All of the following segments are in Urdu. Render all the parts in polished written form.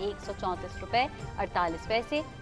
₹134.48,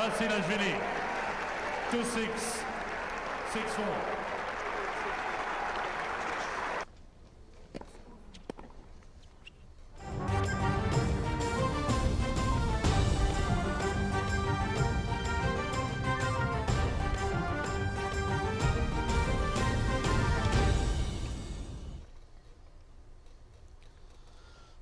Basilashvili 2-6, 6-4.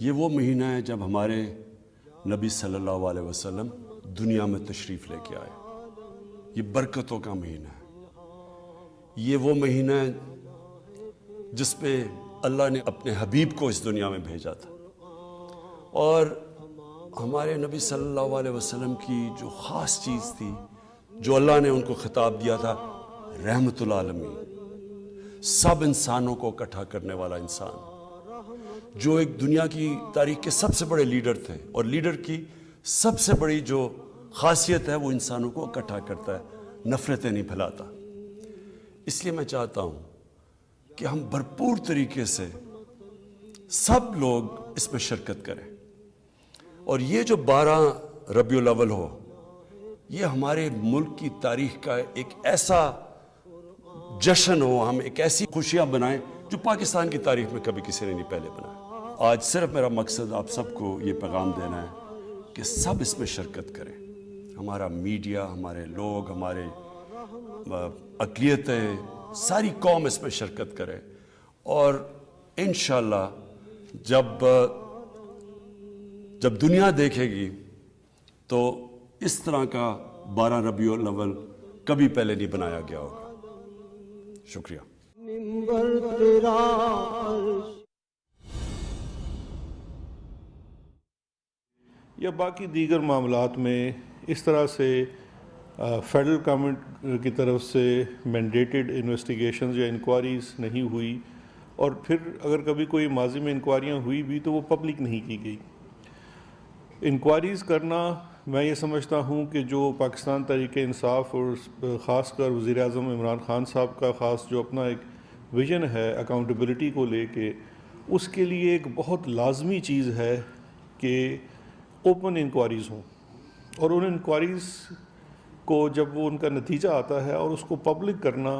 یہ وہ مہینہ ہے جب ہمارے نبی صلی اللہ علیہ وسلم دنیا میں تشریف لے کے آئے. یہ برکتوں کا مہینہ ہے. یہ وہ مہینہ ہے جس پہ اللہ نے اپنے حبیب کو اس دنیا میں بھیجا تھا. اور ہمارے نبی صلی اللہ علیہ وسلم کی جو خاص چیز تھی, جو اللہ نے ان کو خطاب دیا تھا, رحمت العالمین, سب انسانوں کو اکٹھا کرنے والا انسان, جو ایک دنیا کی تاریخ کے سب سے بڑے لیڈر تھے. اور لیڈر کی سب سے بڑی جو خاصیت ہے وہ انسانوں کو اکٹھا کرتا ہے, نفرتیں نہیں پھیلاتا. اس لیے میں چاہتا ہوں کہ ہم بھرپور طریقے سے سب لوگ اس میں شرکت کریں. اور یہ جو 12 ربیع الاول ہو, یہ ہمارے ملک کی تاریخ کا ایک ایسا جشن ہو, ہم ایک ایسی خوشیاں بنائیں جو پاکستان کی تاریخ میں کبھی کسی نے نہیں پہلے بنایا. آج صرف میرا مقصد آپ سب کو یہ پیغام دینا ہے کہ سب اس میں شرکت کریں. ہمارا میڈیا, ہمارے لوگ, ہمارے اقلیتیں, ساری قوم اس میں شرکت کرے. اور انشاءاللہ جب دنیا دیکھے گی تو اس طرح کا 12 ربیع الاول کبھی پہلے نہیں بنایا گیا ہوگا. شکریہ. یا باقی دیگر معاملات میں اس طرح سے فیڈرل گورنمنٹ کی طرف سے مینڈیٹڈ انویسٹیگیشنز یا انکوائریز نہیں ہوئی, اور پھر اگر کبھی کوئی ماضی میں انکوائریاں ہوئی بھی تو وہ پبلک نہیں کی گئی. انکوائریز کرنا میں یہ سمجھتا ہوں کہ جو پاکستان تحریک انصاف اور خاص کر وزیر اعظم عمران خان صاحب کا خاص جو اپنا ایک ویژن ہے اکاؤنٹیبلٹی کو لے کے, اس کے لیے ایک بہت لازمی چیز ہے کہ اوپن انکوائریز ہوں. اور ان انکوائریز کو جب وہ ان کا نتیجہ آتا ہے اور اس کو پبلک کرنا,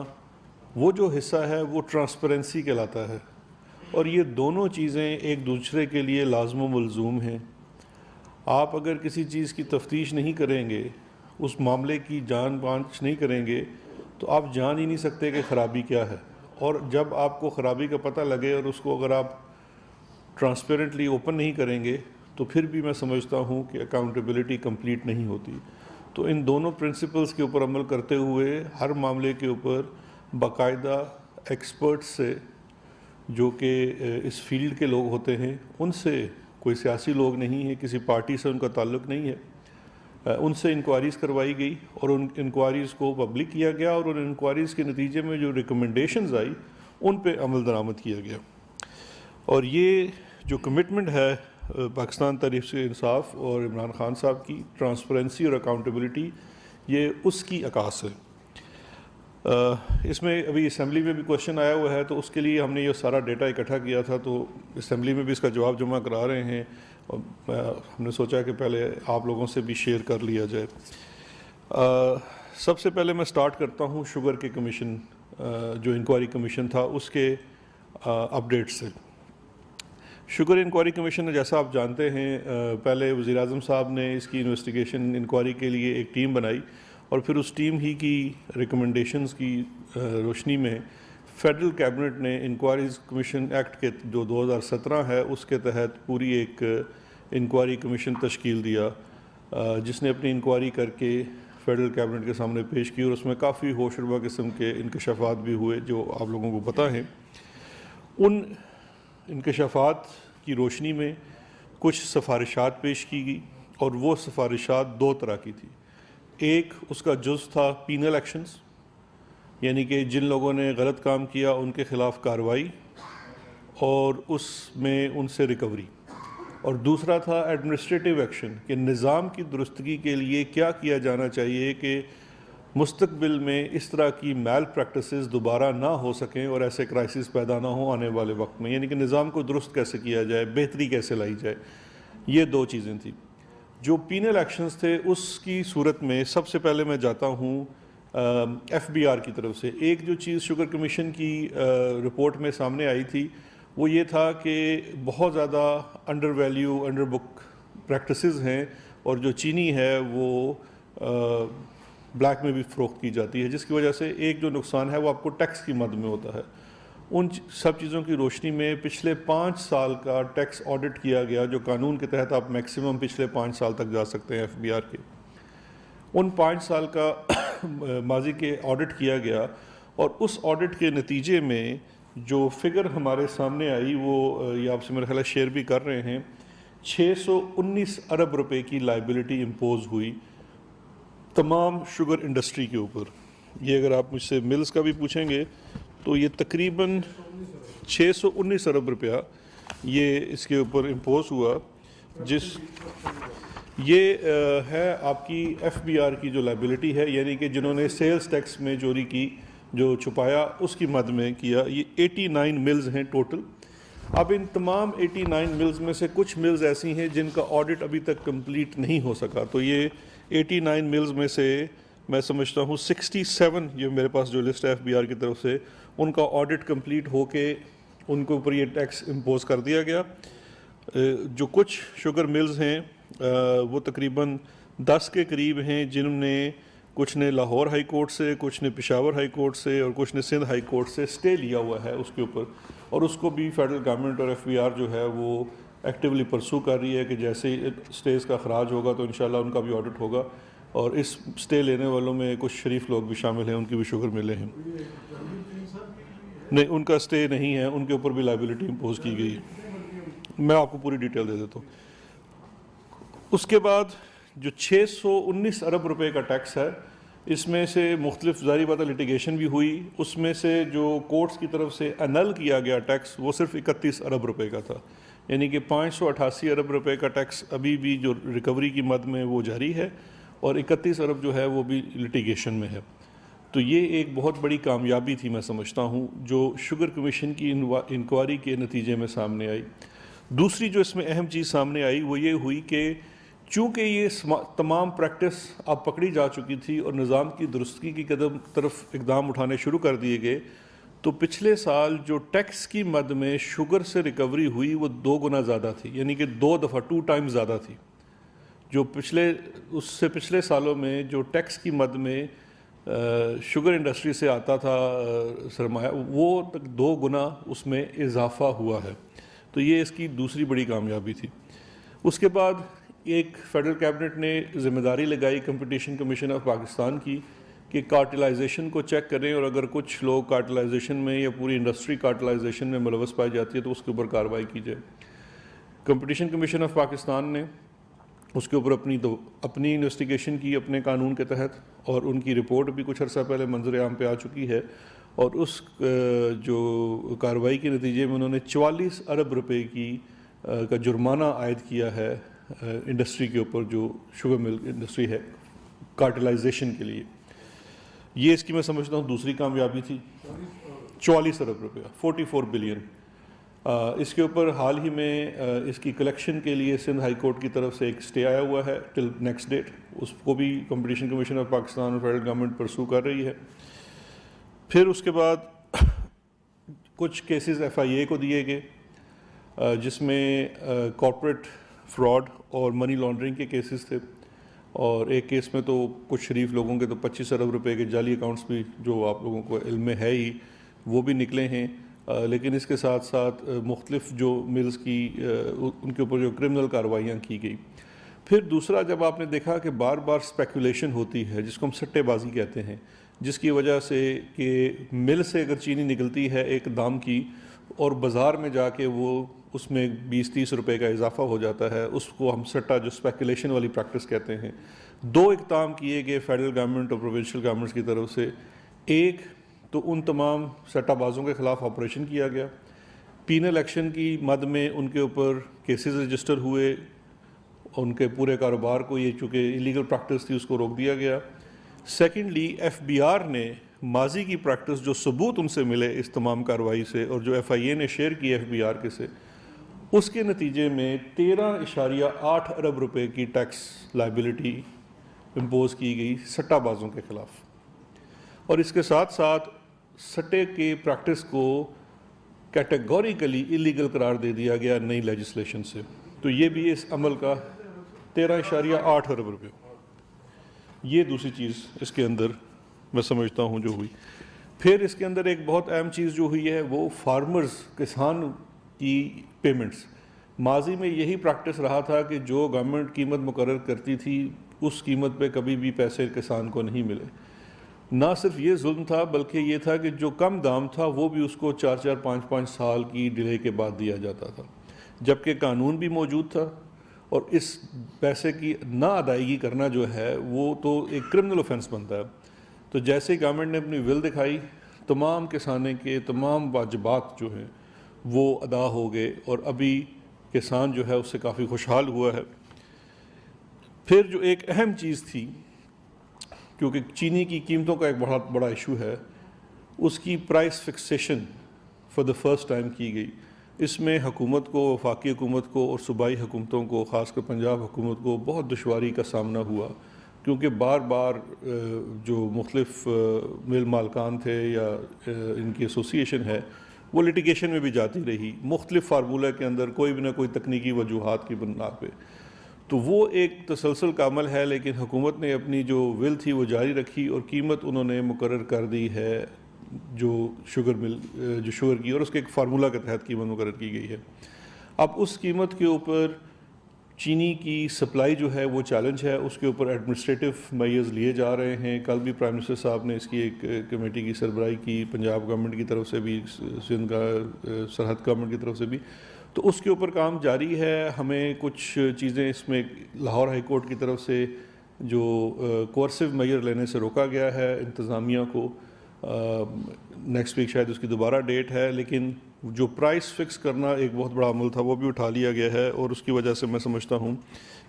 وہ جو حصہ ہے وہ ٹرانسپیرنسی کہلاتا ہے. اور یہ دونوں چیزیں ایک دوسرے کے لیے لازم و ملزوم ہیں. آپ اگر کسی چیز کی تفتیش نہیں کریں گے, اس معاملے کی جان بانچ نہیں کریں گے, تو آپ جان ہی نہیں سکتے کہ خرابی کیا ہے. اور جب آپ کو خرابی کا پتہ لگے اور اس کو اگر آپ ٹرانسپیرنٹلی اوپن نہیں کریں گے تو پھر بھی میں سمجھتا ہوں کہ اکاؤنٹیبلٹی کمپلیٹ نہیں ہوتی. تو ان دونوں پرنسپلز کے اوپر عمل کرتے ہوئے ہر معاملے کے اوپر باقاعدہ ایکسپرٹس سے, جو کہ اس فیلڈ کے لوگ ہوتے ہیں, ان سے, کوئی سیاسی لوگ نہیں ہیں, کسی پارٹی سے ان کا تعلق نہیں ہے, ان سے انکوائریز کروائی گئی اور ان انکوائریز کو پبلک کیا گیا, اور ان انکوائریز کے نتیجے میں جو ریکمنڈیشنز آئی ان پہ عمل درآمد کیا گیا. اور یہ جو کمٹمنٹ ہے پاکستان تحریک انصاف اور عمران خان صاحب کی, ٹرانسپیرنسی اور اکاؤنٹیبلٹی, یہ اس کی عکاس ہے. اس میں ابھی اسمبلی میں بھی کوشچن آیا ہوا ہے, تو اس کے لیے ہم نے یہ سارا ڈیٹا اکٹھا کیا تھا, تو اسمبلی میں بھی اس کا جواب جمع کرا رہے ہیں, اور ہم نے سوچا کہ پہلے آپ لوگوں سے بھی شیئر کر لیا جائے. سب سے پہلے میں سٹارٹ کرتا ہوں شوگر کے کمیشن, جو انکوائری کمیشن تھا اس کے اپڈیٹ سے. شوگر انکوائری کمیشن, جیسا آپ جانتے ہیں, پہلے وزیر اعظم صاحب نے اس کی انویسٹیگیشن انکوائری کے لیے ایک ٹیم بنائی, اور پھر اس ٹیم ہی کی ریکمنڈیشنز کی روشنی میں فیڈرل کیبنٹ نے انکوائریز کمیشن ایکٹ کے جو 2017 ہے اس کے تحت پوری ایک انکوائری کمیشن تشکیل دیا, جس نے اپنی انکوائری کر کے فیڈرل کیبنٹ کے سامنے پیش کی, اور اس میں کافی ہوش ربا قسم کے انکشافات بھی ہوئے جو آپ لوگوں کو پتہ ہیں. ان انکشافات کی روشنی میں کچھ سفارشات پیش کی گئی, اور وہ سفارشات 2 طرح کی تھی. ایک اس کا جز تھا پینل ایکشنز, یعنی کہ جن لوگوں نے غلط کام کیا ان کے خلاف کارروائی اور اس میں ان سے ریکوری. اور دوسرا تھا ایڈمنسٹریٹو ایکشن, کہ نظام کی درستگی کے لیے کیا کیا جانا چاہیے کہ مستقبل میں اس طرح کی میل پریکٹسز دوبارہ نہ ہو سکیں اور ایسے کرائسس پیدا نہ ہوں آنے والے وقت میں, یعنی کہ نظام کو درست کیسے کیا جائے, بہتری کیسے لائی جائے. یہ 2 چیزیں تھیں. جو پینل ایکشنز تھے اس کی صورت میں سب سے پہلے میں جاتا ہوں ایف بی آر کی طرف سے. ایک جو چیز شوگر کمیشن کی رپورٹ میں سامنے آئی تھی وہ یہ تھا کہ بہت زیادہ انڈر ویلیو, انڈر بک پریکٹسز ہیں, اور جو چینی ہے وہ بلیک میں بھی فروخت کی جاتی ہے, جس کی وجہ سے ایک جو نقصان ہے وہ آپ کو ٹیکس کی مد میں ہوتا ہے. ان سب چیزوں کی روشنی میں پچھلے 5 سال کا ٹیکس آڈٹ کیا گیا، جو قانون کے تحت آپ میکسیمم پچھلے 5 سال تک جا سکتے ہیں FBR کے، ان 5 سال کا ماضی کے آڈٹ کیا گیا، اور اس آڈٹ کے نتیجے میں جو فگر ہمارے سامنے آئی وہ یہ آپ سے میرا خیال ہے شیئر بھی کر رہے ہیں، 619 ارب روپے کی لائبلٹی امپوز ہوئی تمام شوگر انڈسٹری کے اوپر۔ یہ اگر آپ مجھ سے ملز کا بھی پوچھیں گے تو یہ تقریباً 619 ارب روپیہ یہ اس کے اوپر امپوز ہوا، یہ ہے آپ کی FBR کی جو لائبلٹی ہے، یعنی کہ جنہوں نے سیلز ٹیکس میں چوری کی، جو چھپایا، اس کی مد میں کیا۔ یہ 89 ملز ہیں ٹوٹل۔ اب ان تمام 89 ملز میں سے کچھ ملز ایسی ہیں جن کا آڈٹ ابھی تک کمپلیٹ نہیں ہو سکا، تو یہ 89 ملز میں سے میں سمجھتا ہوں 67 یہ میرے پاس جو لسٹ ہے FBR کی طرف سے، ان کا آڈٹ کمپلیٹ ہو کے ان کے اوپر یہ ٹیکس امپوز کر دیا گیا۔ جو کچھ شوگر ملز ہیں وہ تقریباً 10 کے قریب ہیں، جنہوں نے کچھ نے لاہور ہائی کورٹ سے، کچھ نے پشاور ہائی کورٹ سے، اور کچھ نے سندھ ہائی کورٹ سے سٹے لیا ہوا ہے اس کے اوپر، اور اس کو بھی فیڈرل گورنمنٹ اور FBR جو ہے وہ ایکٹیولی پرسو کر رہی ہے کہ جیسے ہی سٹیز کا خراج ہوگا تو انشاءاللہ ان کا بھی آڈٹ ہوگا، اور اس سٹے لینے والوں میں کچھ شریف لوگ بھی شامل ہیں، ان کی بھی شوگر ملیں ہیں۔ نہیں، ان کا سٹے نہیں ہے، ان کے اوپر بھی لائبلٹی امپوز کی گئی ہے، میں آپ کو پوری ڈیٹیل دے دیتا ہوں۔ اس کے بعد جو 619 ارب روپے کا ٹیکس ہے، اس میں سے مختلف ظاہری بات لٹیگیشن بھی ہوئی، اس میں سے جو کورٹس کی طرف سے انل کیا گیا ٹیکس وہ صرف 31 ارب روپے کا تھا، یعنی کہ 588 ارب روپے کا ٹیکس ابھی بھی جو ریکوری کی مد میں وہ جاری ہے، اور 31 ارب جو ہے وہ بھی لٹیگیشن میں ہے۔ تو یہ ایک بہت بڑی کامیابی تھی میں سمجھتا ہوں، جو شوگر کمیشن کی انکوائری کے نتیجے میں سامنے آئی۔ دوسری جو اس میں اہم چیز سامنے آئی وہ یہ ہوئی کہ چونکہ یہ تمام پریکٹس اب پکڑی جا چکی تھی اور نظام کی درستگی کی طرف اقدام اٹھانے شروع کر دیے گئے، تو پچھلے سال جو ٹیکس کی مد میں شوگر سے ریکوری ہوئی وہ 2 گنا زیادہ تھی، یعنی کہ 2 دفعہ 2 ٹائم زیادہ تھی۔ جو اس سے پچھلے سالوں میں جو ٹیکس کی مد میں شوگر انڈسٹری سے آتا تھا سرمایہ، وہ تک 2 گنا اس میں اضافہ ہوا ہے، تو یہ اس کی دوسری بڑی کامیابی تھی۔ اس کے بعد ایک فیڈرل کیبنٹ نے ذمہ داری لگائی کمپٹیشن کمیشن آف پاکستان کی کہ کارٹلائزیشن کو چیک کریں، اور اگر کچھ لوگ کارٹلائزیشن میں یا پوری انڈسٹری کارٹلائزیشن میں ملوث پائی جاتی ہے تو اس کے اوپر کارروائی کی جائے۔ کمپٹیشن کمیشن آف پاکستان نے اس کے اوپر اپنی انویسٹیگیشن کی اپنے قانون کے تحت، اور ان کی رپورٹ بھی کچھ عرصہ پہلے منظر عام پہ آ چکی ہے، اور اس جو کارروائی کے نتیجے میں انہوں نے 44 ارب روپے کا جرمانہ عائد کیا ہے انڈسٹری کے اوپر، جو شوگر ملک انڈسٹری ہے، کارٹلائزیشن کے لیے۔ یہ اس کی میں سمجھتا ہوں دوسری کامیابی تھی، 44 ارب روپیہ، 44 بلین۔ اس کے اوپر حال ہی میں اس کی کلیکشن کے لیے سندھ ہائی کورٹ کی طرف سے ایک سٹے آیا ہوا ہے ٹل نیکسٹ ڈیٹ، اس کو بھی کمپٹیشن کمیشن آف پاکستان اور فیڈرل گورنمنٹ پرسو کر رہی ہے۔ پھر اس کے بعد کچھ کیسز FIA کو دیے گئے، جس میں کارپوریٹ فراڈ اور منی لانڈرنگ کے کیسز تھے، اور ایک کیس میں تو کچھ شریف لوگوں کے تو 25 ارب روپے کے جعلی اکاؤنٹس بھی، جو آپ لوگوں کو علم میں ہے ہی، وہ بھی نکلے ہیں۔ لیکن اس کے ساتھ ساتھ مختلف جو ملز کی ان کے اوپر جو کرمنل کارروائیاں کی گئی۔ پھر دوسرا، جب آپ نے دیکھا کہ بار بار اسپیکولیشن ہوتی ہے، جس کو ہم سٹے بازی کہتے ہیں، جس کی وجہ سے کہ مل سے اگر چینی نکلتی ہے ایک دام کی، اور بازار میں جا کے وہ اس میں 20-30 روپے کا اضافہ ہو جاتا ہے، اس کو ہم سٹا جو اسپیکولیشن والی پریکٹس کہتے ہیں۔ 2 اقدام کیے گئے فیڈرل گورنمنٹ اور پروونشل گورنمنٹس کی طرف سے۔ ایک تو ان تمام سٹا بازوں کے خلاف آپریشن کیا گیا، پینل ایکشن کی مد میں ان کے اوپر کیسز رجسٹر ہوئے، ان کے پورے کاروبار کو، یہ چونکہ ایلیگل پریکٹس تھی، اس کو روک دیا گیا۔ سیکنڈلی FBR نے ماضی کی پریکٹس جو ثبوت ان سے ملے اس تمام کارروائی سے، اور جو FIA نے شیئر کی FBR کے سے، اس کے نتیجے میں 13.8 ارب روپے کی ٹیکس لائبلٹی امپوز کی گئی سٹا بازوں کے خلاف، اور اس کے ساتھ ساتھ سٹے کے پریکٹس کو کیٹیگوریکلی ایلیگل قرار دے دیا گیا نئی لیجسلیشن سے۔ تو یہ بھی اس عمل کا 13.8 ارب روپے، یہ دوسری چیز اس کے اندر میں سمجھتا ہوں جو ہوئی۔ پھر اس کے اندر ایک بہت اہم چیز جو ہوئی ہے وہ فارمرز، کسان کی پیمنٹس. ماضی میں یہی پریکٹس رہا تھا کہ جو گورنمنٹ قیمت مقرر کرتی تھی اس قیمت پہ کبھی بھی پیسے کسان کو نہیں ملے. نہ صرف یہ ظلم تھا بلکہ یہ تھا کہ جو کم دام تھا وہ بھی اس کو 4-4 5-5 سال کی ڈیلے کے بعد دیا جاتا تھا، جبکہ قانون بھی موجود تھا. اور اس پیسے کی نہ ادائیگی کرنا جو ہے وہ تو ایک کرمنل اوفینس بنتا ہے. تو جیسے ہی گورنمنٹ نے اپنی ول دکھائی، تمام کسانوں کے تمام واجبات جو ہیں وہ ادا ہو گئے، اور ابھی کسان جو ہے اس سے کافی خوشحال ہوا ہے. پھر جو ایک اہم چیز تھی، کیونکہ چینی کی قیمتوں کا ایک بہت بڑا ایشو ہے، اس کی price fixation for the first time کی گئی. اس میں حکومت کو، وفاقی حکومت کو اور صوبائی حکومتوں کو، خاص کر پنجاب حکومت کو بہت دشواری کا سامنا ہوا، کیونکہ بار بار جو مختلف مل مالکان تھے یا ان کی ایسوسیشن ہے وہ لٹیگیشن میں بھی جاتی رہی، مختلف فارمولہ کے اندر کوئی بھی نہ کوئی تکنیکی وجوہات کی بنا پہ. تو وہ ایک تسلسل کا عمل ہے، لیکن حکومت نے اپنی جو ول تھی وہ جاری رکھی اور قیمت انہوں نے مقرر کر دی ہے جو شوگر کی، اور اس کے ایک فارمولہ کے تحت قیمت مقرر کی گئی ہے. اب اس قیمت کے اوپر چینی کی سپلائی جو ہے وہ چیلنج ہے، اس کے اوپر ایڈمنسٹریٹو میئرز لیے جا رہے ہیں. کل بھی پرائم منسٹر صاحب نے اس کی ایک کمیٹی کی سربراہی کی، پنجاب گورنمنٹ کی طرف سے بھی، سندھ کا سرحد گورنمنٹ کی طرف سے بھی. تو اس کے اوپر کام جاری ہے. ہمیں کچھ چیزیں اس میں لاہور ہائی کورٹ کی طرف سے جو کوئرسو میئر لینے سے روکا گیا ہے انتظامیہ کو، نیکسٹ ویک شاید اس کی دوبارہ ڈیٹ ہے، لیکن جو پرائس فکس کرنا ایک بہت بڑا عمل تھا وہ بھی اٹھا لیا گیا ہے، اور اس کی وجہ سے میں سمجھتا ہوں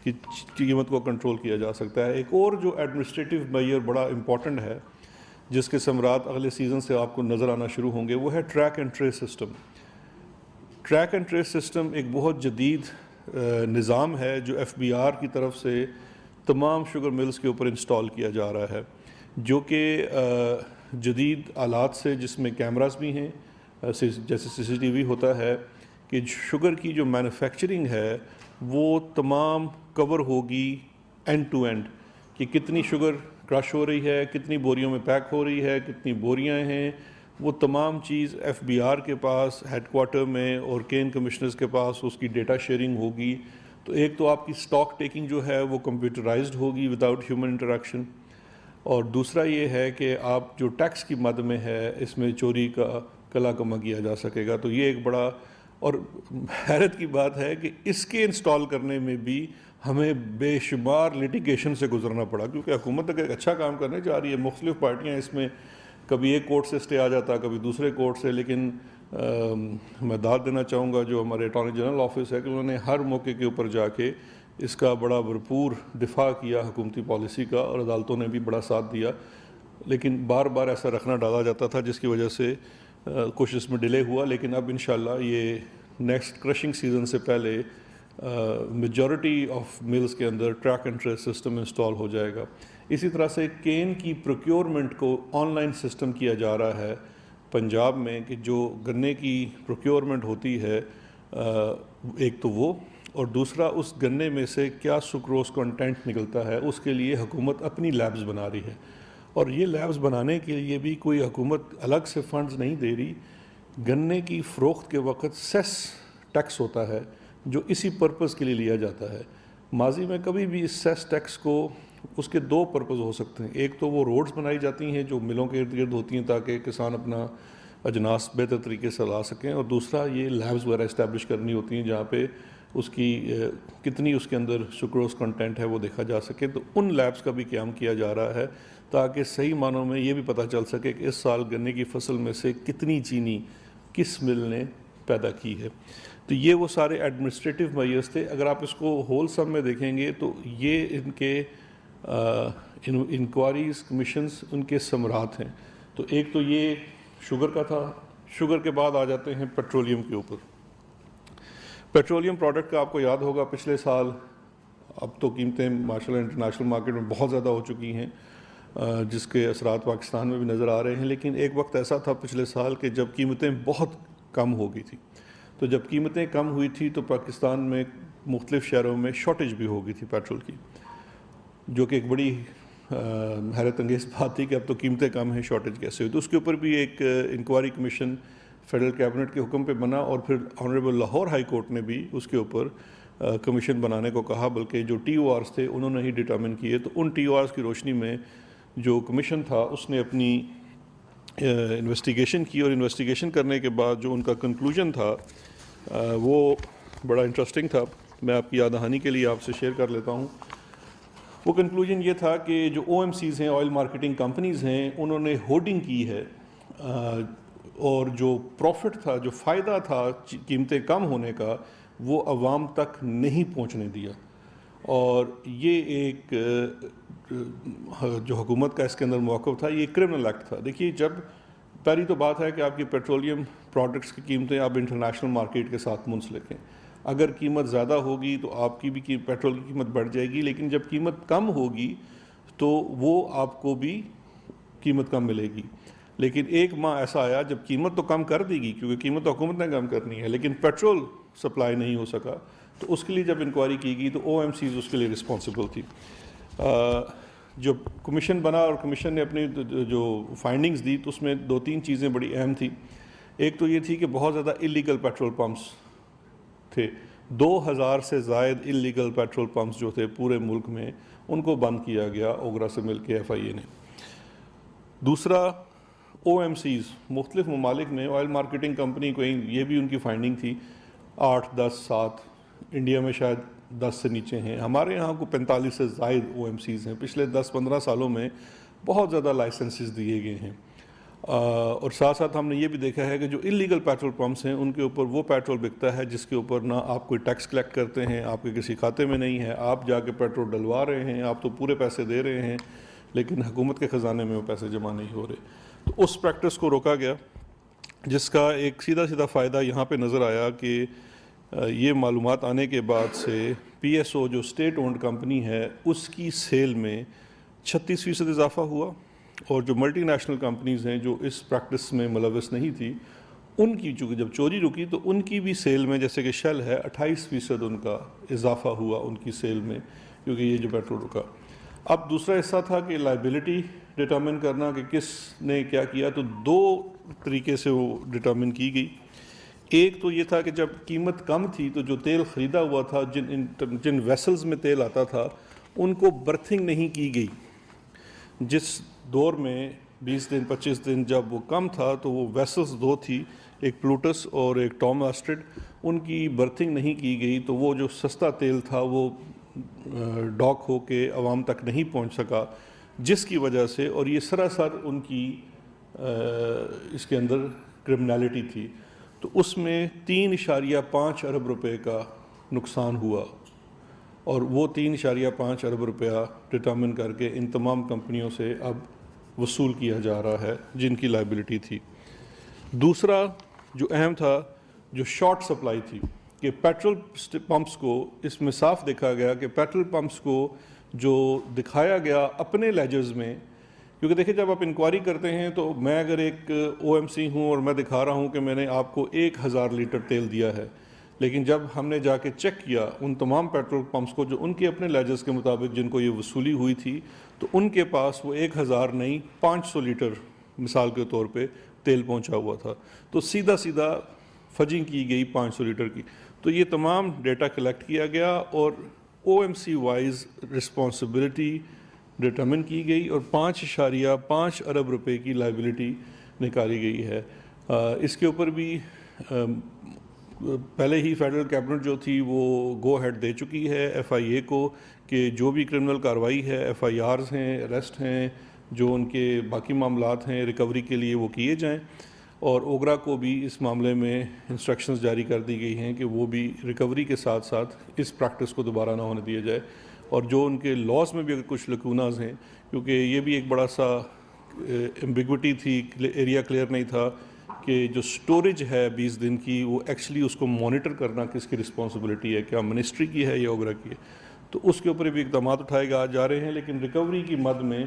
کہ قیمت کو کنٹرول کیا جا سکتا ہے. ایک اور جو ایڈمنسٹریٹو میئر بڑا امپورٹنٹ ہے جس کے ثمرات اگلے سیزن سے آپ کو نظر آنا شروع ہوں گے، وہ ہے track and trace system. Track and trace system ایک بہت جدید نظام ہے جو ایف بی آر کی طرف سے تمام شوگر ملز کے اوپر انسٹال کیا جا رہا ہے، جو کہ جدید آلات سے، جس میں کیمراز بھی ہیں جیسے سی سی ٹی وی ہوتا ہے، کہ شوگر کی جو مینوفیکچرنگ ہے وہ تمام کور ہوگی اینڈ ٹو اینڈ، کہ کتنی شوگر کرش ہو رہی ہے، کتنی بوریوں میں پیک ہو رہی ہے، کتنی بوریاں ہیں، وہ تمام چیز ایف بی آر کے پاس ہیڈ کوارٹر میں اور کین کمشنرز کے پاس اس کی ڈیٹا شیئرنگ ہوگی. تو ایک تو آپ کی سٹاک ٹیکنگ جو ہے وہ کمپیوٹرائزڈ ہوگی وداؤٹ ہیومن انٹریکشن، اور دوسرا یہ ہے کہ آپ جو ٹیکس کی مد میں ہے اس میں چوری کا کلا کما کیا جا سکے گا. تو یہ ایک بڑا اور حیرت کی بات ہے کہ اس کے انسٹال کرنے میں بھی ہمیں بے شمار لٹیگیشن سے گزرنا پڑا، کیونکہ حکومت ایک اچھا کام کرنے جا رہی ہے، مختلف پارٹیاں اس میں، کبھی ایک کورٹ سے اسٹے آ جاتا، کبھی دوسرے کورٹ سے. لیکن میں داد دینا چاہوں گا جو ہمارے اٹارنی جنرل آفس ہے کہ انہوں نے ہر موقع کے اوپر جا کے اس کا بڑا بھرپور دفاع کیا حکومتی پالیسی کا، اور عدالتوں نے بھی بڑا ساتھ دیا. لیکن بار بار ایسا رکھنا ڈالا جاتا تھا جس کی وجہ سے کچھ اس میں ڈیلے ہوا. لیکن اب انشاءاللہ یہ نیکسٹ کرشنگ سیزن سے پہلے میجورٹی آف ملز کے اندر track and trace system install ہو جائے گا. اسی طرح سے کین کی پروکیورمنٹ کو آن لائن سسٹم کیا جا رہا ہے پنجاب میں، کہ جو گنے کی پروکیورمنٹ ہوتی ہے ایک تو وہ، اور دوسرا اس گنے میں سے کیا سکروز کنٹینٹ نکلتا ہے، اس کے لیے حکومت اپنی لیبز بنا رہی ہے. اور یہ لیبز بنانے کے لیے بھی کوئی حکومت الگ سے فنڈز نہیں دے رہی. گنے کی فروخت کے وقت سیس ٹیکس ہوتا ہے جو اسی پرپز کے لیے لیا جاتا ہے. ماضی میں کبھی بھی اس سیس ٹیکس کو، اس کے دو پرپز ہو سکتے ہیں. ایک تو وہ روڈز بنائی جاتی ہیں جو ملوں کے ارد گرد ہوتی ہیں تاکہ کسان اپنا اجناس بہتر طریقے سے لا سکیں، اور دوسرا یہ لیبز وغیرہ اسٹیبلش کرنی ہوتی ہیں جہاں پہ اس کی کتنی اس کے اندر سکروز کنٹینٹ ہے وہ دیکھا جا سکے. تو ان لیبز کا بھی قیام کیا جا رہا ہے تاکہ صحیح معنوں میں یہ بھی پتہ چل سکے کہ اس سال گنے کی فصل میں سے کتنی چینی کس مل نے پیدا کی ہے. تو یہ وہ سارے ایڈمنسٹریٹو میئرز تھے. اگر آپ اس کو ہول سم میں دیکھیں گے تو یہ ان کے انکوائریز، کمیشنز، ان کے ثمرات ہیں. تو ایک تو یہ شوگر کا تھا. شوگر کے بعد آ جاتے ہیں پیٹرولیم کے اوپر. پیٹرولیم پروڈکٹ کا آپ کو یاد ہوگا پچھلے سال، اب تو قیمتیں ماشاءاللہ انٹرنیشنل مارکیٹ میں بہت زیادہ ہو چکی ہیں جس کے اثرات پاکستان میں بھی نظر آ رہے ہیں. لیکن ایک وقت ایسا تھا پچھلے سال کہ جب قیمتیں بہت کم ہو گئی تھی. تو جب قیمتیں کم ہوئی تھی تو پاکستان میں مختلف شہروں میں شارٹیج بھی ہو گئی تھی پیٹرول کی، جو کہ ایک بڑی حیرت انگیز بات تھی کہ اب تو قیمتیں کم ہیں، شارٹیج کیسے ہوئی. تو اس کے اوپر بھی ایک انکوائری کمیشن فیڈرل کیبنٹ کے حکم پہ بنا، اور پھر آنریبل لاہور ہائی کورٹ نے بھی اس کے اوپر کمیشن بنانے کو کہا، بلکہ جو ٹی او آرز تھے انہوں نے ہی ڈٹرمن کیے. تو ان ٹی او آرز کی روشنی میں جو کمیشن تھا اس نے اپنی انویسٹیگیشن کی، اور انویسٹیگیشن کرنے کے بعد جو ان کا کنکلوژن تھا وہ بڑا انٹرسٹنگ تھا. میں آپ کی یاد دہانی کے لیے آپ سے شیئر کر لیتا ہوں. وہ کنکلوژن یہ تھا کہ جو او ایم سیز ہیں، آئل مارکیٹنگ کمپنیز ہیں، انہوں نے ہولڈنگ کی ہے، اور جو پروفٹ تھا، جو فائدہ تھا قیمتیں کم ہونے کا، وہ عوام تک نہیں پہنچنے دیا. اور یہ ایک جو حکومت کا اس کے اندر موقف تھا، یہ کرمنل ایکٹ تھا. دیکھیے، جب پہلی تو بات ہے کہ آپ کی پیٹرولیم پروڈکٹس کی قیمتیں آپ انٹرنیشنل مارکیٹ کے ساتھ منسلک ہیں. اگر قیمت زیادہ ہوگی تو آپ کی بھی پیٹرول کی قیمت بڑھ جائے گی، لیکن جب قیمت کم ہوگی تو وہ آپ کو بھی قیمت کم ملے گی. لیکن ایک ماہ ایسا آیا جب قیمت تو کم کر دی گئی، کیونکہ قیمت تو حکومت نے کم کرنی ہے، لیکن پیٹرول سپلائی نہیں ہو سکا. تو اس کے لیے جب انکوائری کی گئی تو او ایم سیز اس کے لیے رسپانسبل تھی. جو کمیشن بنا اور کمیشن نے اپنی جو فائنڈنگز دی تو اس میں 2-3 چیزیں بڑی اہم تھیں. ایک تو یہ تھی کہ بہت زیادہ اللیگل پیٹرول پمپس تھے. 2000 سے زائد اللیگل پیٹرول پمپس جو تھے پورے ملک میں، ان کو بند کیا گیا اوگرا سے مل کے ایف آئی اے نے. دوسرا، او ایم سیز مختلف ممالک میں آئل مارکیٹنگ کمپنی کو، یہ بھی ان کی فائنڈنگ تھی، 8, 10, 7، انڈیا میں شاید 10 سے نیچے ہیں. ہمارے یہاں کو 45 سے زائد او ایم سیز ہیں. پچھلے 10-15 سالوں میں بہت زیادہ لائسنسز دیے گئے ہیں. اور ساتھ ساتھ ہم نے یہ بھی دیکھا ہے کہ جو اللیگل پیٹرول پمپس ہیں ان کے اوپر وہ پیٹرول بکتا ہے جس کے اوپر نہ آپ کوئی ٹیکس کلیکٹ کرتے ہیں، آپ کے کسی کھاتے میں نہیں ہے، آپ جا کے پیٹرول ڈلوا رہے ہیں، آپ تو پورے پیسے دے رہے ہیں لیکن حکومت کے خزانے میں وہ پیسے جمع نہیں ہو رہے. تو اس پریکٹس کو روکا گیا، جس کا ایک سیدھا فائدہ یہاں پہ نظر آیا کہ یہ معلومات آنے کے بعد سے پی ایس او جو اسٹیٹ اونڈ کمپنی ہے اس کی سیل میں 36% اضافہ ہوا، اور جو ملٹی نیشنل کمپنیز ہیں جو اس پریکٹس میں ملوث نہیں تھی، ان کی چونکہ جب چوری رکی تو ان کی بھی سیل میں، جیسے کہ شیل ہے، 28% ان کا اضافہ ہوا ان کی سیل میں، کیونکہ یہ جو پیٹرول رکا. اب دوسرا حصہ تھا کہ لائبلٹی ڈٹرمن کرنا کہ کس نے کیا کیا. تو 2 طریقے سے وہ ڈٹرمن کی گئی. ایک تو یہ تھا کہ جب قیمت کم تھی تو جو تیل خریدا ہوا تھا، جن ویسلز میں تیل آتا تھا، ان کو برتھنگ نہیں کی گئی. جس دور میں 20 دن 25 دن جب وہ کم تھا تو وہ ویسلز 2 تھی، ایک پلوٹس اور ایک ٹام آسٹرڈ، ان کی برتھنگ نہیں کی گئی. تو وہ جو سستا تیل تھا وہ ڈاک ہو کے عوام تک نہیں پہنچ سکا، جس کی وجہ سے، اور یہ سراسر ان کی اس کے اندر کرمنالٹی تھی. تو اس میں 3.5 ارب روپے کا نقصان ہوا، اور وہ 3.5 ارب روپیہ ڈٹرمن کر کے ان تمام کمپنیوں سے اب وصول کیا جا رہا ہے جن کی لائبلٹی تھی. دوسرا جو اہم تھا، جو شارٹ سپلائی تھی، کہ پیٹرول پمپس کو، اس میں صاف دیکھا گیا کہ پیٹرول پمپس کو جو دکھایا گیا اپنے لیجرز میں، کیونکہ دیکھیں جب آپ انکوائری کرتے ہیں تو میں اگر ایک او ایم سی ہوں اور میں دکھا رہا ہوں کہ میں نے آپ کو 1000 لیٹر تیل دیا ہے، لیکن جب ہم نے جا کے چیک کیا ان تمام پیٹرول پمپس کو جو ان کے اپنے لیجرز کے مطابق جن کو یہ وصولی ہوئی تھی، تو ان کے پاس وہ 1000 نہیں 500 لیٹر مثال کے طور پہ تیل پہنچا ہوا تھا. تو سیدھا فجنگ کی گئی 500 لیٹر کی. تو یہ تمام ڈیٹا کلیکٹ کیا گیا اور O M C wise responsibility determine کی گئی، اور 5.5 ارب روپے کی لائبلٹی نکالی گئی ہے. اس کے اوپر بھی پہلے ہی فیڈرل کیبنٹ جو تھی وہ گو ہیڈ دے چکی ہے ایف آئی اے کو کہ جو بھی کرمنل کارروائی ہے، ایف آئی آرز ہیں، اریسٹ ہیں، جو ان کے باقی معاملات ہیں ریکوری کے لیے وہ کیے جائیں. اور اوگرا کو بھی اس معاملے میں انسٹرکشنز جاری کر دی گئی ہیں کہ وہ بھی ریکوری کے ساتھ ساتھ اس پریکٹس کو دوبارہ نہ ہونے دیا جائے. اور جو ان کے لاز میں بھی اگر کچھ لکوناز ہیں، کیونکہ یہ بھی ایک بڑا سا ایمبیگوٹی تھی، ایریا کلیئر نہیں تھا کہ جو سٹوریج ہے 20 دن کی، وہ ایکچولی اس کو مانیٹر کرنا کس کی رسپانسبلٹی ہے، کیا منسٹری کی ہے یا اوگرا کی ہے. تو اس کے اوپر بھی اقدامات اٹھائے جا رہے ہیں. لیکن ریکوری کی مد میں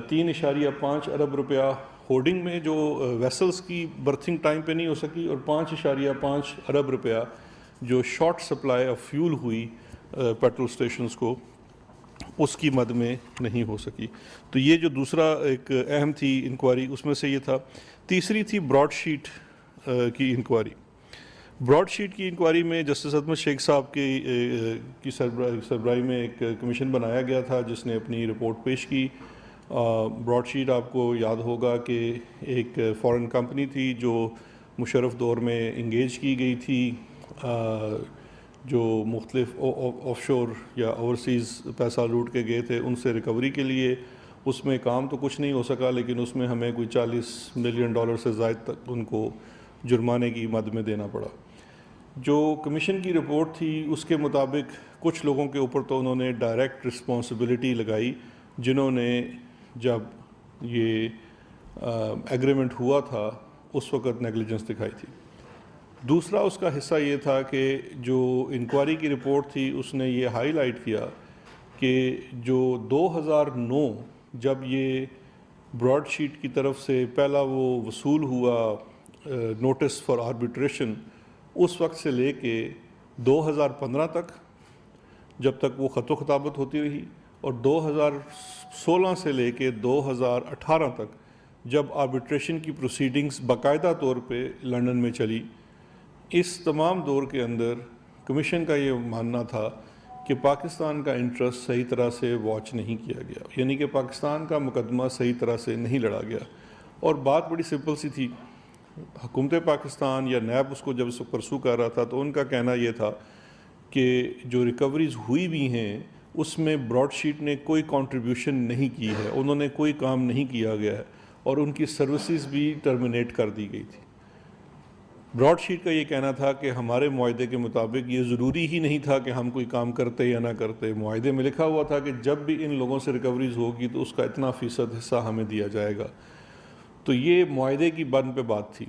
3.5 ارب روپیہ ہولڈنگ میں جو ویسلز کی برتھنگ ٹائم پہ نہیں ہو سکی، اور 5.5 ارب روپیہ جو شارٹ سپلائی آف فیول ہوئی پیٹرول سٹیشنز کو، اس کی مد میں نہیں ہو سکی. تو یہ جو دوسرا ایک اہم تھی انکوائری اس میں سے یہ تھا. تیسری تھی براڈ شیٹ کی انکوائری. براڈ شیٹ کی انکوائری میں جسٹس عظمت شیخ صاحب کی سربراہی میں ایک کمیشن بنایا گیا تھا جس نے اپنی رپورٹ پیش کی. براڈ شیٹ آپ کو یاد ہوگا کہ ایک فورن کمپنی تھی جو مشرف دور میں انگیج کی گئی تھی، جو مختلف آف شور یا اوورسیز پیسہ لوٹ کے گئے تھے ان سے ریکوری کے لیے. اس میں کام تو کچھ نہیں ہو سکا، لیکن اس میں ہمیں کوئی $40 ملین سے زائد تک ان کو جرمانے کی مد میں دینا پڑا. جو کمیشن کی رپورٹ تھی اس کے مطابق کچھ لوگوں کے اوپر تو انہوں نے ڈائریکٹ رسپانسبلٹی لگائی جنہوں نے جب یہ ایگریمنٹ ہوا تھا اس وقت نیگلیجنس دکھائی تھی. دوسرا اس کا حصہ یہ تھا کہ جو انکوائری کی رپورٹ تھی اس نے یہ ہائی لائٹ کیا کہ جو 2009 جب یہ براڈ شیٹ کی طرف سے پہلا وہ وصول ہوا نوٹس فار آربیٹریشن، اس وقت سے لے کے 2015 تک جب تک وہ خط و خطابت ہوتی رہی، اور 2016 سے لے کے 2018 تک جب آربیٹریشن کی پروسیڈنگز باقاعدہ طور پہ لندن میں چلی. اس تمام دور کے اندر کمیشن کا یہ ماننا تھا کہ پاکستان کا انٹرسٹ صحیح طرح سے واچ نہیں کیا گیا، یعنی کہ پاکستان کا مقدمہ صحیح طرح سے نہیں لڑا گیا. اور بات بڑی سمپل سی تھی. حکومت پاکستان یا نیب اس کو جب اس کو پرسو کر رہا تھا تو ان کا کہنا یہ تھا کہ جو ریکوریز ہوئی بھی ہیں اس میں براڈ شیٹ نے کوئی کنٹریبیوشن نہیں کی ہے، انہوں نے کوئی کام نہیں کیا گیا ہے، اور ان کی سروسز بھی ٹرمینیٹ کر دی گئی تھی. براڈ شیٹ کا یہ کہنا تھا کہ ہمارے معاہدے کے مطابق یہ ضروری ہی نہیں تھا کہ ہم کوئی کام کرتے یا نہ کرتے. معاہدے میں لکھا ہوا تھا کہ جب بھی ان لوگوں سے ریکوریز ہوگی تو اس کا اتنا فیصد حصہ ہمیں دیا جائے گا. تو یہ معاہدے کی بند پہ بات تھی.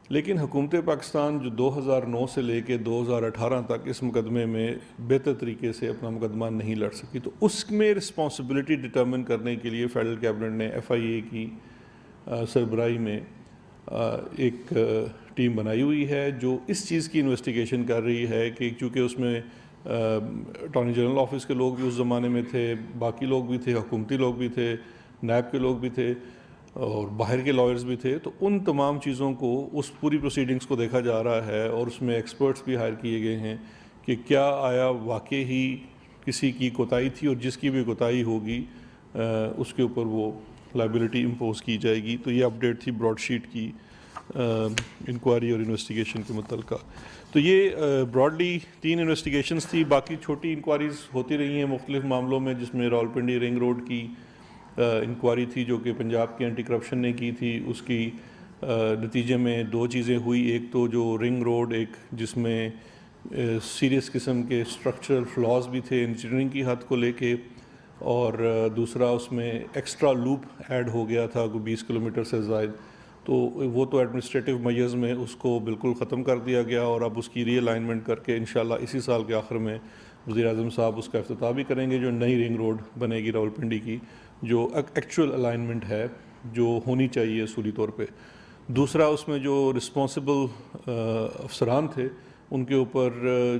لیکن حکومت پاکستان جو 2009 سے لے کے 2018 تک اس مقدمے میں بہتر طریقے سے اپنا مقدمہ نہیں لڑ سکی، تو اس میں رسپانسبلٹی ڈٹرمن کرنے کے لیے فیڈرل کیبنٹ نے FIA کی سربراہی میں ایک ٹیم بنائی ہوئی ہے جو اس چیز کی انویسٹیگیشن کر رہی ہے کہ چونکہ اس میں اٹارنی جنرل آفس کے لوگ بھی اس زمانے میں تھے، باقی لوگ بھی تھے، حکومتی لوگ بھی تھے، نیب کے لوگ بھی تھے اور باہر کے لائرز بھی تھے. تو ان تمام چیزوں کو، اس پوری پروسیڈنگز کو دیکھا جا رہا ہے، اور اس میں ایکسپرٹس بھی ہائر کیے گئے ہیں کہ کیا آیا واقعی ہی کسی کی کوتاہی تھی، اور جس کی بھی کوتاہی ہوگی اس کے اوپر وہ لائبلٹی امپوز کی جائے گی. تو یہ اپڈیٹ تھی براڈ شیٹ کی انکوائری اور انویسٹیگیشن کے متعلقہ. تو یہ براڈلی 3 انویسٹیگیشنز تھی. باقی چھوٹی انکوائریز ہوتی رہی ہیں مختلف معاملوں میں، جس میں راولپنڈی رنگ روڈ کی انکوائری تھی جو کہ پنجاب کے اینٹی کرپشن نے کی تھی. اس کی نتیجے میں 2 چیزیں ہوئی. ایک تو جو رنگ روڈ ایک جس میں سیریس قسم کے اسٹرکچرل فلاز بھی تھے انجینئرنگ کی حد کو لے کے، اور دوسرا اس میں ایکسٹرا لوپ ایڈ ہو گیا تھا کوئی 20 کلومیٹر سے زائد. تو وہ تو ایڈمنسٹریٹو میئرز میں اس کو بالکل ختم کر دیا گیا، اور اب اس کی ری الائنمنٹ کر کے انشاءاللہ اسی سال کے آخر میں وزیر اعظم صاحب اس کا افتتاح بھی کریں گے، جو نئی رنگ روڈ بنے گی راولپنڈی کی، جو ایکچوئل الائنمنٹ ہے جو ہونی چاہیے اصولی طور پہ. دوسرا اس میں جو رسپانسبل افسران تھے ان کے اوپر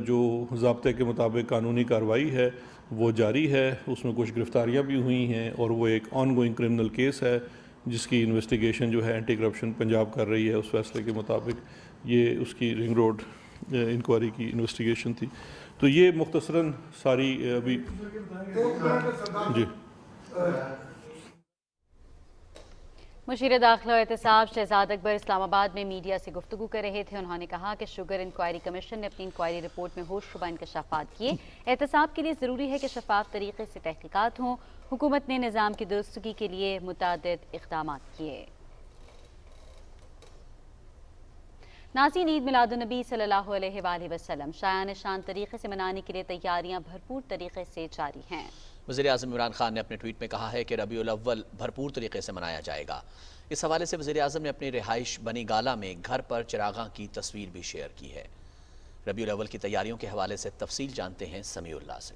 جو ضابطے کے مطابق قانونی کارروائی ہے وہ جاری ہے. اس میں کچھ گرفتاریاں بھی ہوئی ہیں، اور وہ ایک آن گوئنگ کرمنل کیس ہے جس کی انویسٹیگیشن جو ہے اینٹی کرپشن پنجاب کر رہی ہے. اس فیصلے کے مطابق یہ اس کی رنگ روڈ انکوائری کی انویسٹیگیشن تھی. تو یہ مختصراً ساری ابھی جی. مشیر داخلہ و احتساب شہزاد اکبر اسلام آباد میں میڈیا سے گفتگو کر رہے تھے. انہوں نے کہا کہ شوگر انکوائری کمیشن نے اپنی انکوائری رپورٹ میں ہوش شبہ انکشافات کیے. احتساب کے لیے ضروری ہے کہ شفاف طریقے سے تحقیقات ہوں. حکومت نے نظام کی درستگی کے لیے متعدد اقدامات کیے. ناظرین، عید میلاد النبی صلی اللہ علیہ وآلہ وسلم شایان شان طریقے سے منانے کے لیے تیاریاں بھرپور طریقے سے جاری ہیں. وزیر اعظم عمران خان نے اپنے ٹویٹ میں کہا ہے کہ ربیع الاول بھرپور طریقے سے منایا جائے گا. اس حوالے سے وزیر اعظم نے اپنی رہائش بنی گالا میں گھر پر چراغاں کی تصویر بھی شیئر کی ہے. ربیع الاول کی تیاریوں کے حوالے سے تفصیل جانتے ہیں سمیع اللہ سے.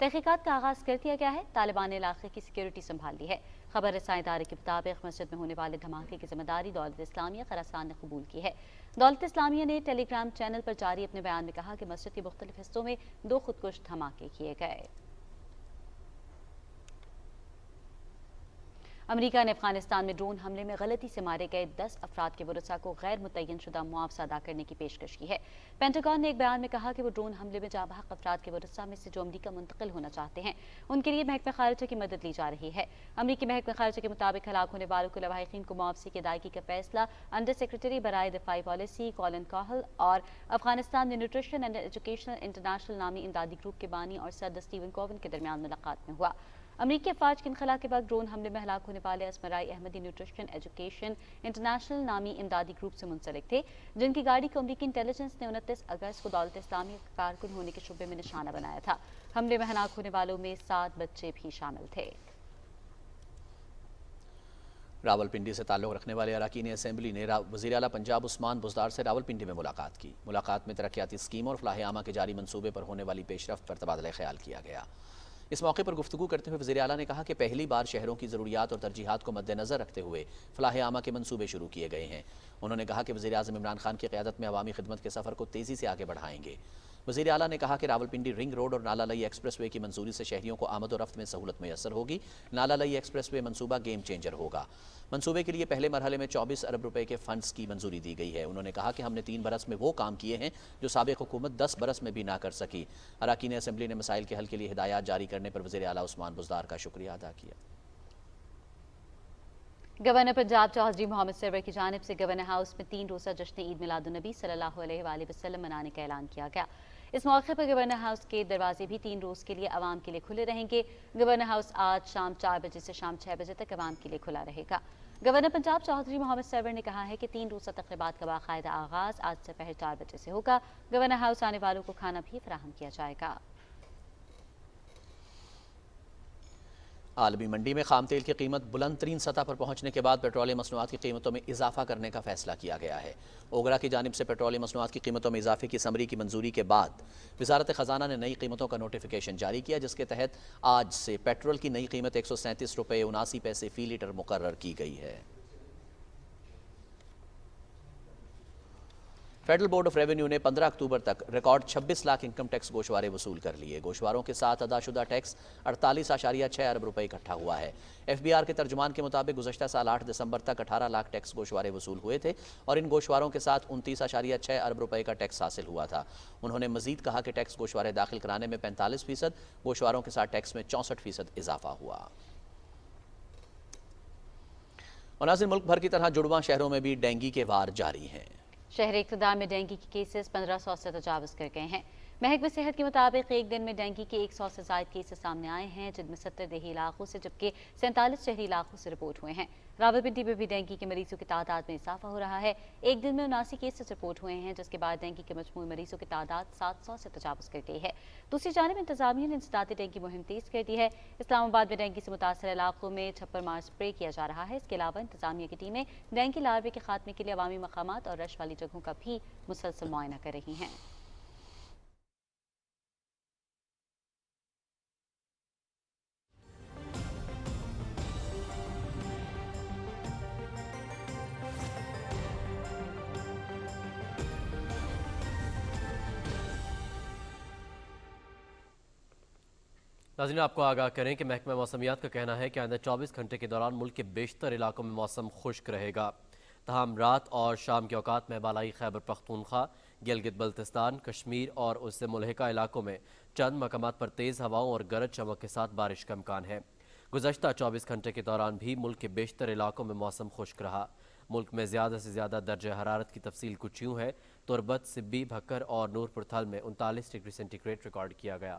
تحقیقات کا آغاز کر دیا گیا ہے۔ طالبان نے علاقے کی سیکیورٹی سنبھال لی ہے۔ خبر رساں ادارے کے مطابق مسجد میں ہونے والے دھماکے کی ذمہ داری دولت اسلامیہ خراسان نے قبول کی ہے۔ دولت اسلامیہ نے ٹیلی گرام چینل پر جاری اپنے بیان میں کہا کہ مسجد کے مختلف حصوں میں 2 خودکش دھماکے کیے گئے۔ امریکہ نے افغانستان میں ڈرون حملے میں غلطی سے مارے گئے 10 افراد کے ورثاء کو غیر متعین شدہ معاوضہ ادا کرنے کی پیشکش کی ہے۔ پینٹاگون نے ایک بیان میں کہا کہ وہ ڈرون حملے میں جاں بحق افراد کے ورثاء میں سے جو امریکہ منتقل ہونا چاہتے ہیں ان کے لیے محکمہ خارجہ کی مدد لی جا رہی ہے۔ امریکی محکمہ خارجہ کے مطابق ہلاک ہونے والوں کے لواحقین کو معاوضے کی ادائیگی کا فیصلہ انڈر سیکرٹری برائے دفاعی پالیسی کولن کاہل اور Afghanistan nutrition and educational international نامی امدادی گروپ کے بانی اور صدر اسٹیون کوون کے درمیان ملاقات میں ہوا۔ امریکی افواج کے انخلا کے بعد ڈرون حملے میں ہلاک ہونے والے اسمرائی احمدی نیوٹریشن ایجوکیشن انٹرنیشنل نامی امدادی گروپ سے منسلک تھے، جن کی گاڑی کو امریکی انٹیلیجنس نے 29 اگست کو دولت اسلامیہ کا کارکن ہونے کے شبے میں نشانہ بنایا تھا۔ حملے میں ہلاک ہونے والوں میں 7 بچے بھی شامل تھے۔ راولپنڈی سے تعلق رکھنے والے اراکین اسمبلی نے وزیر اعلیٰ پنجاب عثمان بزدار سے راولپنڈی میں ملاقات کی۔ ملاقات میں ترقیاتی اسکیموں اور فلاح عامہ کے جاری منصوبے پر ہونے والی پیش رفت پر تبادلہ خیال کیا گیا۔ اس موقع پر گفتگو کرتے ہوئے وزیر اعلیٰ نے کہا کہ پہلی بار شہروں کی ضروریات اور ترجیحات کو مد نظر رکھتے ہوئے فلاح عامہ کے منصوبے شروع کیے گئے ہیں۔ انہوں نے کہا کہ وزیر اعظم عمران خان کی قیادت میں عوامی خدمت کے سفر کو تیزی سے آگے بڑھائیں گے۔ وزیر اعلیٰ نے کہا کہ راولپنڈی رنگ روڈ اور نالا لئی ایکسپریس وے کی منظوری سے شہریوں کو آمد و رفت میں سہولت میسر ہوگی۔ نالا لئی ایکسپریس وے منصوبہ گیم چینجر ہوگا۔ منصوبے کے لیے پہلے مرحلے میں 24 ارب روپے کے فنڈز کی منظوری دی گئی ہے۔ انہوں نے کہا کہ ہم نے 3 برس میں وہ کام کیے ہیں جو سابق حکومت 10 برس میں بھی نہ کر سکی۔ اراکین اسمبلی نے مسائل کے حل کے لیے ہدایات جاری کرنے پر وزیر اعلیٰ عثمان بزدار کا شکریہ ادا کیا۔ گورنر پنجاب چودھری محمد سرور کی جانب سے گورنر ہاؤس میں 3 روزہ جشن عید میلاد النبی صلی اللہ علیہ وآلہ وسلم منانے کا اعلان کیا گیا۔ اس موقع پر گورنر ہاؤس کے دروازے بھی 3 روز کے لیے عوام کے لیے کھلے رہیں گے۔ گورنر ہاؤس آج شام 4 بجے سے شام 6 بجے تک عوام کے لیے کھلا رہے گا۔ گورنر پنجاب چودھری محمد سرور نے کہا ہے کہ 3 روزہ تقریبات کا باقاعدہ آغاز آج سے پہر 4 بجے سے ہوگا۔ گورنر ہاؤس آنے والوں کو کھانا بھی فراہم کیا جائے گا۔ عالمی منڈی میں خام تیل کی قیمت بلند ترین سطح پر پہنچنے کے بعد پیٹرولیم مصنوعات کی قیمتوں میں اضافہ کرنے کا فیصلہ کیا گیا ہے۔ اوگرا کی جانب سے پیٹرولیم مصنوعات کی قیمتوں میں اضافے کی سمری کی منظوری کے بعد وزارت خزانہ نے نئی قیمتوں کا نوٹیفیکیشن جاری کیا، جس کے تحت آج سے پیٹرول کی نئی قیمت 137 روپے 79 پیسے فی لیٹر مقرر کی گئی ہے۔ فیڈرل بورڈ آف ریونیو نے 15 اکتوبر تک ریکارڈ 26 لاکھ انکم ٹیکس گوشوارے وصول کر لیے۔ گوشواروں کے ساتھ ادا شدہ ٹیکس 48.6 ارب روپے اکٹھا ہوا ہے۔ ایف بی آر کے ترجمان کے مطابق گزشتہ سال 8 دسمبر تک 18 لاکھ ٹیکس گوشوارے وصول ہوئے تھے اور ان گوشواروں کے ساتھ 29.6 ارب روپے کا ٹیکس حاصل ہوا تھا۔ انہوں نے مزید کہا کہ ٹیکس گوشوارے داخل کرانے میں 45%، گوشواروں کے ساتھ ٹیکس میں 64% اضافہ ہوا۔ اور ناظرین، ملک بھر کی طرح جڑواں شہروں میں بھی ڈینگی کے وار جاری ہیں۔ شہر اقتدار میں ڈینگی کے کیسز 1500 سے تجاوز کر گئے ہیں۔ محکمہ صحت کے مطابق ایک دن میں ڈینگی کے 100 سے زائد کیسز سامنے آئے ہیں، جن میں 70 دیہی علاقوں سے جبکہ 47 شہری علاقوں سے رپورٹ ہوئے ہیں۔ راولپنڈی میں بھی ڈینگی کے مریضوں کی تعداد میں اضافہ ہو رہا ہے۔ ایک دن میں 79 کیسز رپورٹ ہوئے ہیں، جس کے بعد ڈینگی کے مجموعی مریضوں کی تعداد 700 سے تجاوز کر گئی ہے۔ دوسری جانب انتظامیہ نے انسداد ڈینگی مہم تیز کر دی ہے۔ اسلام آباد میں ڈینگی سے متاثرہ علاقوں میں چھپر مار اسپرے کیا جا رہا ہے۔ اس کے علاوہ انتظامیہ کی ٹیمیں ڈینگی لاروے کے خاتمے کے لیے عوامی مقامات اور رش والی جگہوں کا بھی مسلسل معائنہ کر رہی ہیں۔ ناظرین، آپ کو آگاہ کریں کہ محکمہ موسمیات کا کہنا ہے کہ آئندہ 24 گھنٹے کے دوران ملک کے بیشتر علاقوں میں موسم خشک رہے گا۔ تاہم رات اور شام کے اوقات میں بالائی خیبر پختونخوا، گلگت بلتستان، کشمیر اور اس سے ملحقہ علاقوں میں چند مقامات پر تیز ہواؤں اور گرج چمک کے ساتھ بارش کا امکان ہے۔ گزشتہ 24 گھنٹے کے دوران بھی ملک کے بیشتر علاقوں میں موسم خشک رہا۔ ملک میں زیادہ سے زیادہ درجہ حرارت کی تفصیل کچھ یوں ہے: تربت، سبی، بھکر اور نورپور تھل میں 39 ڈگری سینٹی گریڈ ریکارڈ کیا گیا۔